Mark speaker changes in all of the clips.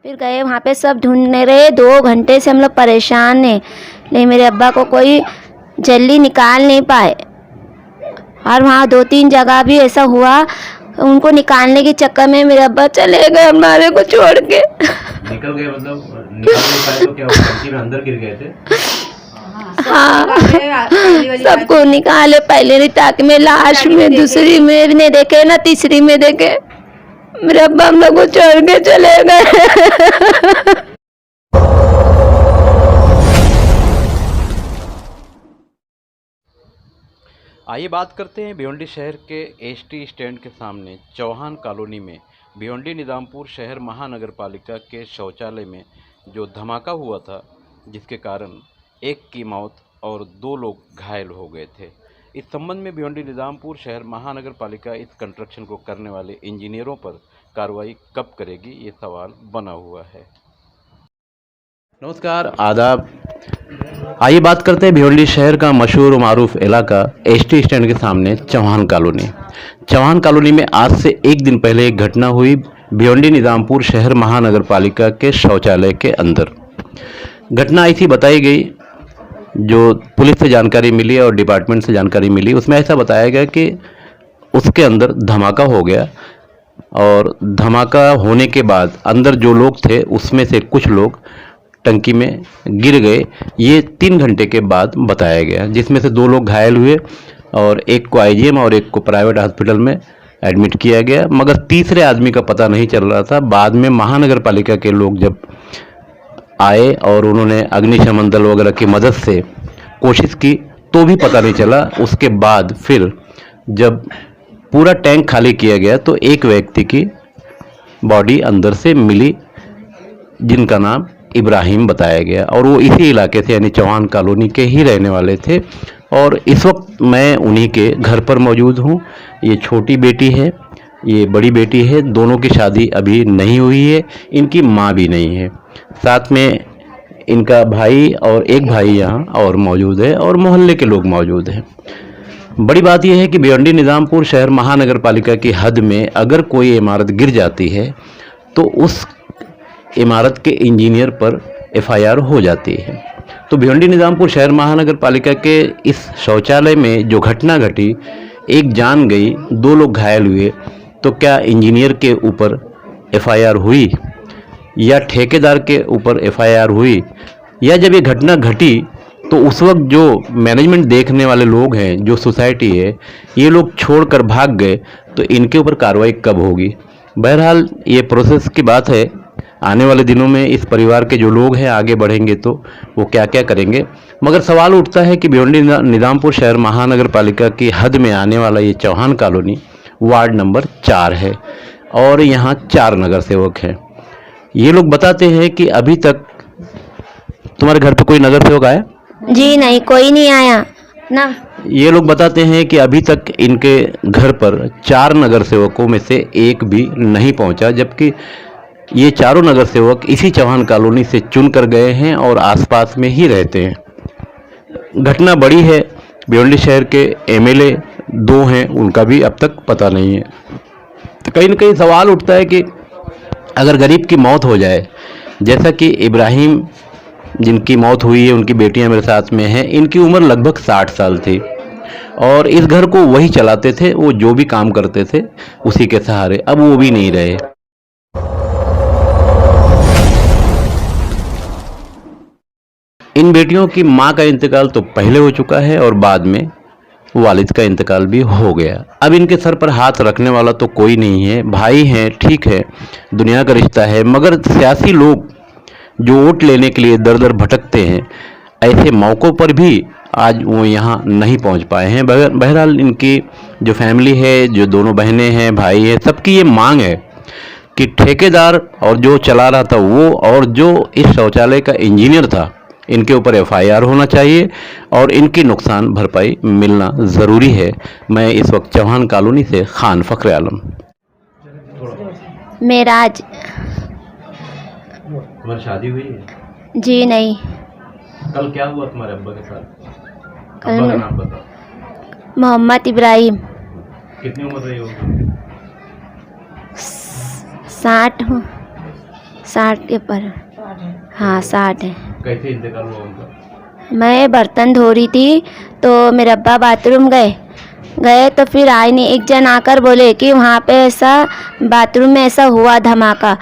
Speaker 1: फिर गए वहाँ पे, सब ढूंढने रहे, 2 घंटे से हम लोग परेशान हैं, लेकिन मेरे अब्बा को कोई जल्दी निकाल नहीं पाए। और वहाँ 2-3 जगह भी ऐसा हुआ, उनको निकालने के चक्कर में मेरे अब्बा चले गए हमारे को छोड़ के।
Speaker 2: निकल गए मतलब निकल नहीं पाए तो क्या वो टंकी में अंदर गिर गए थे?
Speaker 1: हाँ, सबको निकाले, पहले रिताक में, लास्ट में, दूसरी में नहीं देखे ना, तीसरी में देखे। मेरे अब्बा हम लोग को छोड़ के चले गए।
Speaker 2: आइए बात करते हैं भिवंडी शहर के एसटी स्टैंड के सामने चौहान कॉलोनी में भिवंडी निजामपुर शहर महानगर पालिका के शौचालय में जो धमाका हुआ था, जिसके कारण एक की मौत और 2 लोग घायल हो गए थे। इस संबंध में भिवंडी निजामपुर शहर महानगर पालिका इस कंस्ट्रक्शन को करने वाले इंजीनियरों पर कार्रवाई कब करेगी, ये सवाल बना हुआ है। नमस्कार, आदाब। आइए बात करते हैं भिवंडी शहर का मशहूर मारूफ इलाका एसटी स्टैंड के सामने चौहान कॉलोनी। चौहान कॉलोनी में आज से एक दिन पहले एक घटना हुई भिवंडी निजामपुर शहर महानगर पालिका के शौचालय के अंदर। घटना ऐसी बताई गई, जो पुलिस से जानकारी मिली और डिपार्टमेंट से जानकारी मिली, उसमें ऐसा बताया गया कि उसके अंदर धमाका हो गया और धमाका होने के बाद अंदर जो लोग थे उसमें से कुछ लोग टंकी में गिर गए। ये 3 घंटे के बाद बताया गया, जिसमें से 2 लोग घायल हुए और एक को आईजीएम और एक को प्राइवेट हॉस्पिटल में एडमिट किया गया, मगर तीसरे आदमी का पता नहीं चल रहा था। बाद में महानगर पालिका के लोग जब आए और उन्होंने अग्निशमन दल वगैरह की मदद से कोशिश की तो भी पता नहीं चला। उसके बाद फिर जब पूरा टैंक खाली किया गया तो एक व्यक्ति की बॉडी अंदर से मिली, जिनका नाम इब्राहिम बताया गया और वो इसी इलाके से यानी चौहान कॉलोनी के ही रहने वाले थे। और इस वक्त मैं उन्हीं के घर पर मौजूद हूँ। ये छोटी बेटी है, ये बड़ी बेटी है, दोनों की शादी अभी नहीं हुई है, इनकी माँ भी नहीं है, साथ में इनका भाई और एक भाई यहाँ और मौजूद है और मोहल्ले के लोग मौजूद हैं। बड़ी बात यह है कि भिवंडी निजामपुर शहर महानगर पालिका की हद में अगर कोई इमारत गिर जाती है तो उस इमारत के इंजीनियर पर एफआईआर हो जाती है। तो भिवंडी निजामपुर शहर महानगर पालिका के इस शौचालय में जो घटना घटी, एक जान गई, 2 लोग घायल हुए, तो क्या इंजीनियर के ऊपर एफआईआर हुई या ठेकेदार के ऊपर एफआईआर हुई, या जब ये घटना घटी तो उस वक्त जो मैनेजमेंट देखने वाले लोग हैं, जो सोसाइटी है, ये लोग छोड़कर भाग गए, तो इनके ऊपर कार्रवाई कब होगी? बहरहाल ये प्रोसेस की बात है। आने वाले दिनों में इस परिवार के जो लोग हैं आगे बढ़ेंगे तो वो क्या क्या करेंगे। मगर सवाल उठता है कि भिवंडी निजामपुर शहर महानगर पालिका की हद में आने वाला ये चौहान कॉलोनी वार्ड नंबर 4 है और यहाँ 4 नगर सेवक हैं। ये लोग बताते हैं कि अभी तक तुम्हारे घर पे कोई नगर सेवक आया?
Speaker 1: जी नहीं, कोई नहीं आया ना।
Speaker 2: ये लोग बताते हैं कि अभी तक इनके घर पर 4 नगर सेवकों में से एक भी नहीं पहुंचा, जबकि ये चारों नगर सेवक इसी चौहान कॉलोनी से चुन कर गए हैं और आसपास में ही रहते हैं। घटना बड़ी है, भिवंडी शहर के एमएलए 2 हैं, उनका भी अब तक पता नहीं है। तो कहीं ना कहीं सवाल उठता है कि अगर गरीब की मौत हो जाए, जैसा कि इब्राहिम जिनकी मौत हुई है, उनकी बेटियां मेरे साथ में हैं, इनकी उम्र लगभग 60 साल थी और इस घर को वही चलाते थे, वो जो भी काम करते थे उसी के सहारे, अब वो भी नहीं रहे। इन बेटियों की मां का इंतकाल तो पहले हो चुका है और बाद में वालिद का इंतकाल भी हो गया। अब इनके सर पर हाथ रखने वाला तो कोई नहीं है। भाई हैं, ठीक है, दुनिया का रिश्ता है, मगर सियासी लोग जो वोट लेने के लिए दर दर भटकते हैं, ऐसे मौक़ों पर भी आज वो यहाँ नहीं पहुँच पाए हैं। बहरहाल इनकी जो फैमिली है, जो दोनों बहनें हैं, भाई है, सबकी ये मांग है कि ठेकेदार और जो चला रहा था वो और जो इस शौचालय का इंजीनियर था, इनके ऊपर एफआईआर होना चाहिए और इनकी नुकसान भरपाई मिलना ज़रूरी है। मैं इस वक्त चौहान कॉलोनी से खान फखरे आलम।
Speaker 1: मेराज।
Speaker 2: तुम्हारी शादी हुई है?
Speaker 1: जी नहीं।
Speaker 2: कल क्या हुआ तुम्हारे अब्बा के साथ?
Speaker 1: कल
Speaker 2: अब्बा का नाम बताओ।
Speaker 1: मोहम्मद इब्राहिम।
Speaker 2: कितनी उम्र रही होगी?
Speaker 1: 60 हूँ। 60 के पर। हाँ 60 है।
Speaker 2: कैसे इंतकाल हुआ उनका?
Speaker 1: मैं बर्तन धो रही थी तो मेरे अब्बा बाथरूम गए तो फिर आए नहीं। एक जन आकर बोले कि वहाँ पे ऐसा बाथरूम में ऐसा हुआ धमाका।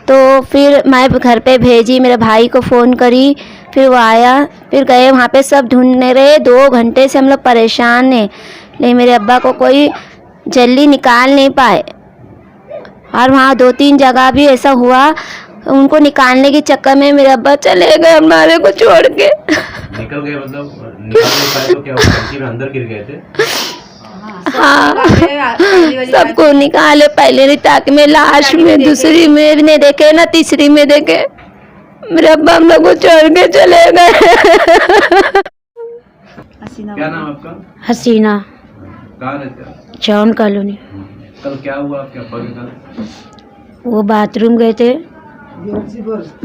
Speaker 1: तो फिर मैं घर पे भेजी, मेरे भाई को फ़ोन करी, फिर वो आया, फिर गए वहाँ पे सब ढूंढने रहे। 2 घंटे से हम लोग परेशान हैं, लेकिन मेरे अब्बा को कोई जल्दी निकाल नहीं पाए। और वहाँ 2-3 जगह भी ऐसा हुआ, उनको निकालने के चक्कर में मेरे अब्बा चले गए हमारे को छोड़ के।
Speaker 2: निकल गए मतलब निकल नहीं पाए तो क्या टंकी में अंदर गिर गए थे?
Speaker 1: हाँ, सबको निकाले पहले नहीं, ताकि मैं लास्ट में दूसरी में नहीं देखे ना, तीसरी में देखे। मेरे अब्बा हम लोग को छोड़ के चले गए।
Speaker 2: क्या नाम आपका?
Speaker 3: हसीना,
Speaker 2: कहाँ रहते हो?
Speaker 3: चौन कॉलोनी।
Speaker 2: कल क्या हुआ आपके अब्बा के साथ?
Speaker 3: वो बाथरूम गए थे।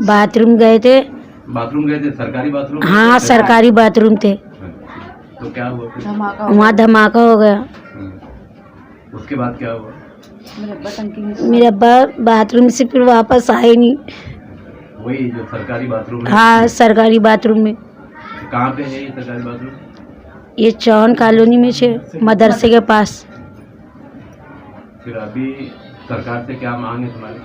Speaker 2: बाथरूम गए थे? सरकारी बाथरूम?
Speaker 3: हाँ सरकारी बाथरूम थे।
Speaker 2: तो क्या हुआ फिर?
Speaker 3: वहाँ धमाका हो गया।
Speaker 2: उसके बाद क्या हुआ?
Speaker 3: मेरे अब्बा बाथरूम से फिर वापस आए नहीं।
Speaker 2: वही जो सरकारी बाथरूम है?
Speaker 3: हाँ सरकारी बाथरूम में।
Speaker 2: कहाँ पे है ये सरकारी बाथरूम?
Speaker 3: ये चौन कॉलोनी में छे, मदरसे के पास।
Speaker 2: फिर अभी सरकार से क्या मांग है तुम्हारी?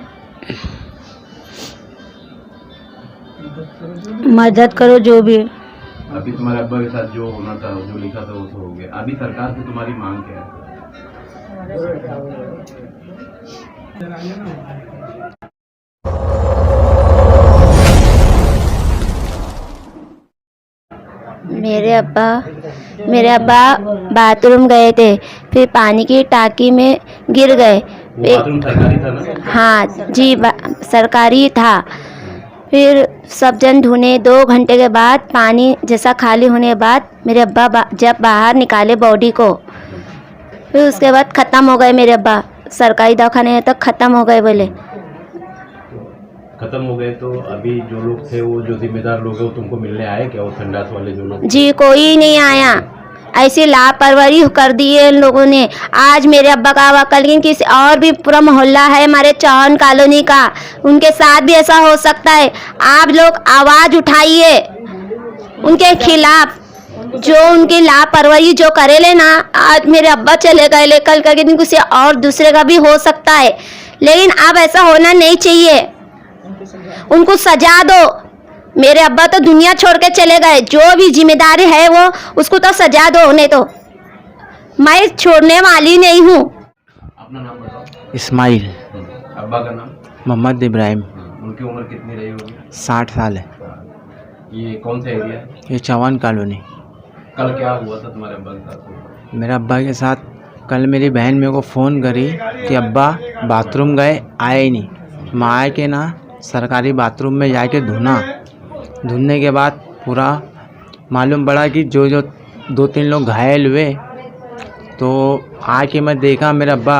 Speaker 3: मदद करो जो भी है।
Speaker 2: अभी तुम्हारे अब्बा के साथ जो होना था, जो लिखा था वो तो हो गया। अभी सरकार से तुम्हारी मांग क्या है?
Speaker 1: मेरे अब्बा बाथरूम गए थे, फिर पानी की टाकी में गिर गए।
Speaker 2: वो बाथरूम सरकारी था ना?
Speaker 1: हाँ जी, सरकारी था। फिर सब जन ढूंढे। 2 घंटे के बाद पानी जैसा खाली होने के बाद मेरे अब्बा जब बाहर निकाले बॉडी को, फिर उसके बाद ख़त्म हो गए मेरे अब्बा। सरकारी दवाखाने तक ख़त्म हो गए बोले।
Speaker 2: खत्म हो गए तो अभी जो लोग थे, वो जो जिम्मेदार लोग हैं, वो तुमको मिलने आए क्या? वो संडास वाले जो लोग?
Speaker 1: जी कोई नहीं आया। ऐसी लापरवाही कर दी है इन लोगों ने। आज मेरे अब्बा का हुआ, कल किसी और भी पूरा मोहल्ला है हमारे चौहान कॉलोनी का, उनके साथ भी ऐसा हो सकता है। आप लोग आवाज़ उठाइए उनके खिलाफ, जो उनकी लापरवाही जो करे ले ना। आज मेरे अब्बा चले गए, ले कल करके दिन किसी और दूसरे का भी हो सकता है, लेकिन अब ऐसा होना नहीं चाहिए। उनको सजा दो। मेरे अब्बा तो दुनिया छोड़ के चले गए, जो भी जिम्मेदारी है वो उसको तो सजा दो। नहीं तो मैं छोड़ने वाली नहीं हूँ।
Speaker 2: अपना नाम बताओ।
Speaker 4: इस्माइल।
Speaker 2: अब्बा का नाम?
Speaker 4: मोहम्मद इब्राहिम।
Speaker 2: उनकी उम्र कितनी रही होगी?
Speaker 4: 60 साल है।
Speaker 2: ये कौन सा एरिया है?
Speaker 4: ये चौहान कॉलोनी।
Speaker 2: कल क्या हुआ था तुम्हारे अब्बा के साथ?
Speaker 4: मेरे अब्बा के साथ कल मेरी बहन मेरे को फ़ोन करी कि अब्बा बाथरूम गए, आए ही नहीं। मैं आए के ना सरकारी बाथरूम में जाके धुलने के बाद पूरा मालूम पड़ा कि जो 2-3 लोग घायल हुए। तो आके मैं देखा मेरे अब्बा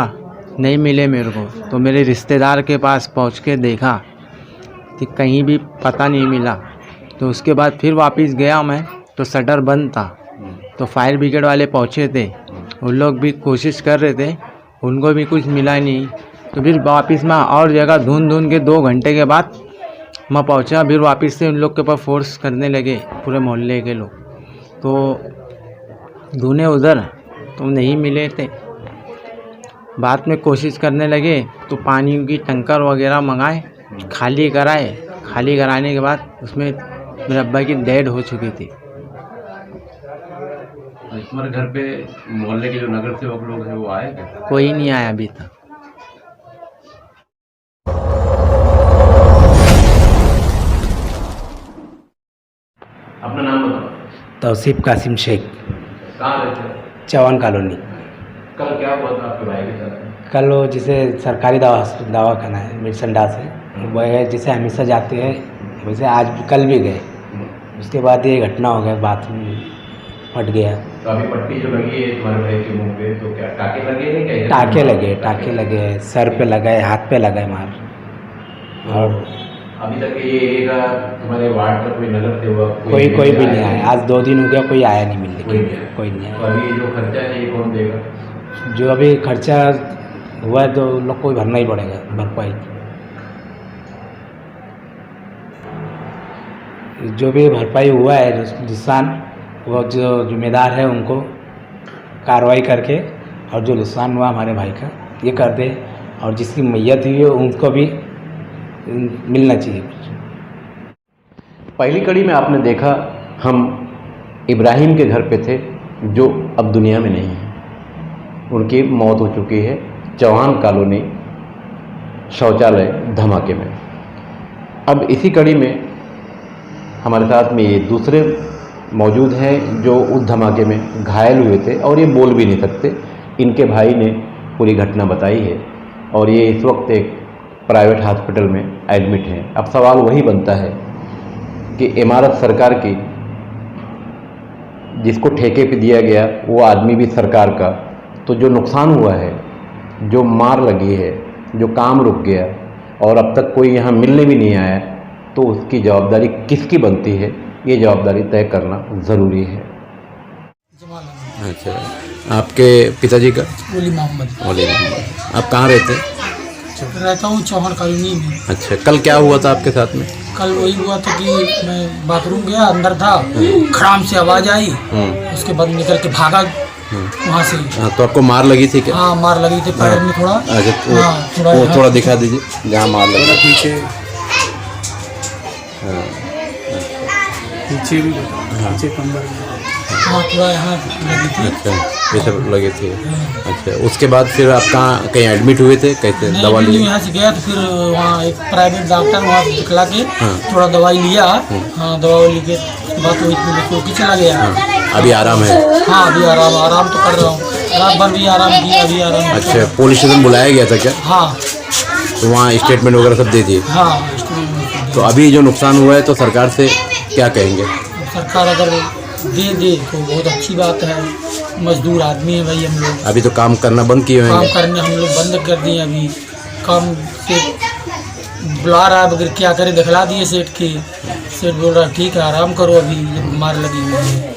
Speaker 4: नहीं मिले मेरे को। तो मेरे रिश्तेदार के पास पहुंच के देखा कि कहीं भी पता नहीं मिला। तो उसके बाद फिर वापस गया मैं, तो शटर बंद था। तो फायर ब्रिगेड वाले पहुंचे थे, उन लोग भी कोशिश कर रहे थे, उनको भी कुछ मिला नहीं। तो फिर वापस मैं और जगह ढूंढ के 2 घंटे के बाद मैं पहुंचा। फिर वापस से उन लोग के ऊपर फोर्स करने लगे पूरे मोहल्ले के लोग। तो ढूंढे उधर तो नहीं मिले थे। बाद में कोशिश करने लगे तो पानी की टंकर वगैरह मंगाए, खाली कराए। खाली कराने के बाद उसमें मेरे अब्बा की डेड हो चुकी थी।
Speaker 2: तुम्हारे घर पे मोहल्ले के जो नगर सेवक लोग हैं वो आए क्या?
Speaker 4: कोई नहीं आया अभी तक।
Speaker 2: अपना नाम बताओ।
Speaker 5: तौसीफ कासिम शेख,
Speaker 2: कहाँ रहते हो?
Speaker 5: चौहान कॉलोनी।
Speaker 2: कल क्या हुआ था आपके भाई के साथ?
Speaker 5: कल वो जिसे सरकारी दवाखाना है, मेरी संडास है, वह जिसे हमेशा जाते हैं, वैसे आज कल भी गए। उसके बाद ये घटना हो गया, बाथरूम फट गया।
Speaker 2: तो अभी पट्टी जो लगी है तुम्हारे भाई के मुंह पे, तो क्या टाके लगे हैं क्या?
Speaker 5: टाके लगे, सर पे लगाए, हाथ पे लगाए मार। और
Speaker 2: अभी तक ये एरिया का तुम्हारे वार्ड का कोई नगर सेवक
Speaker 5: कोई भी नहीं आया। आज 2 दिन हो गया, कोई आया नहीं मिलने के लिए, कोई नहीं
Speaker 2: तो
Speaker 5: आया।
Speaker 2: अभी जो खर्चा है ये कौन देगा?
Speaker 5: जो अभी खर्चा हुआ है तो लोग को भरना ही पड़ेगा, भरपाई। जो भी भरपाई हुआ है नुकसान, वो जो जिम्मेदार है उनको कार्रवाई करके, और जो नुकसान हुआ हमारे भाई का ये कर दे, और जिसकी मैयत हुई है उनको भी मिलना चाहिए कुछ।
Speaker 2: पहली कड़ी में आपने देखा हम इब्राहिम के घर पे थे जो अब दुनिया में नहीं है, उनकी मौत हो चुकी है चौहान कॉलोनी शौचालय धमाके में। अब इसी कड़ी में हमारे साथ में ये दूसरे मौजूद हैं जो उस धमाके में घायल हुए थे और ये बोल भी नहीं सकते। इनके भाई ने पूरी घटना बताई है और ये इस वक्त एक प्राइवेट हॉस्पिटल में एडमिट हैं। अब सवाल वही बनता है कि इमारत सरकार की, जिसको ठेके पे दिया गया वो आदमी भी सरकार का, तो जो नुकसान हुआ है, जो मार लगी है, जो काम रुक गया और अब तक कोई यहाँ मिलने भी नहीं आया, तो उसकी जवाबदारी किसकी बनती है, ये जवाबदारी तय करना ज़रूरी है। अच्छा, आपके पिताजी का?
Speaker 6: ओली मोहम्मद।
Speaker 2: ओली मोहम्मद। आप कहाँ रहते?
Speaker 6: रहता हूँ चौहान कॉलोनी में।
Speaker 2: अच्छा, कल क्या हुआ था आपके साथ में?
Speaker 6: कल वही हुआ था कि मैं बाथरूम गया, अंदर था, खड़ाम से आवाज़ आई, उसके बाद निकल के भागा वहाँ से।
Speaker 2: हाँ, तो आपको मार लगी थी क्या?
Speaker 6: हाँ, मार लगी थी पैर में थोड़ा।
Speaker 2: अच्छा, वो थोड़ा दिखा दीजिए जहाँ मार लगी।
Speaker 6: पीछे
Speaker 7: पीछे भी पीछे कमर में।
Speaker 6: हाँ, थोड़ा यहाँ लगी थी।
Speaker 2: अच्छा, ये सब लगे थे। अच्छा, उसके बाद फिर आप कहाँ कहीं एडमिट हुए थे? कैसे दवा लिए?
Speaker 6: यहाँ से गया तो फिर वहाँ एक प्राइवेट डॉक्टर वहाँ दिखला के थोड़ा दवाई लिया। हाँ, दवा लेके बात हुई तो चला गया।
Speaker 2: अभी आराम है?
Speaker 6: हाँ, अभी आराम तो कर रहा हूँ, रात भर भी आराम किया, अभी आराम।
Speaker 2: अच्छा, पुलिस स्टेशन बुलाया गया था क्या?
Speaker 6: हाँ,
Speaker 2: तो वहाँ स्टेटमेंट वगैरह सब दे दिए?
Speaker 6: हाँ।
Speaker 2: तो अभी जो नुकसान हुआ है तो सरकार से क्या कहेंगे?
Speaker 6: सरकार अगर दे तो बहुत अच्छी बात है। मजदूर आदमी है भाई हम लोग।
Speaker 2: अभी तो काम करना बंद किए हुए हैं?
Speaker 6: काम करने हम लोग बंद कर दिए। अभी काम से बुला रहा है, बगैर क्या करे दिखला दिए सेठ के। सेठ बोल रहा ठीक है आराम करो, अभी मार लगी हुई है।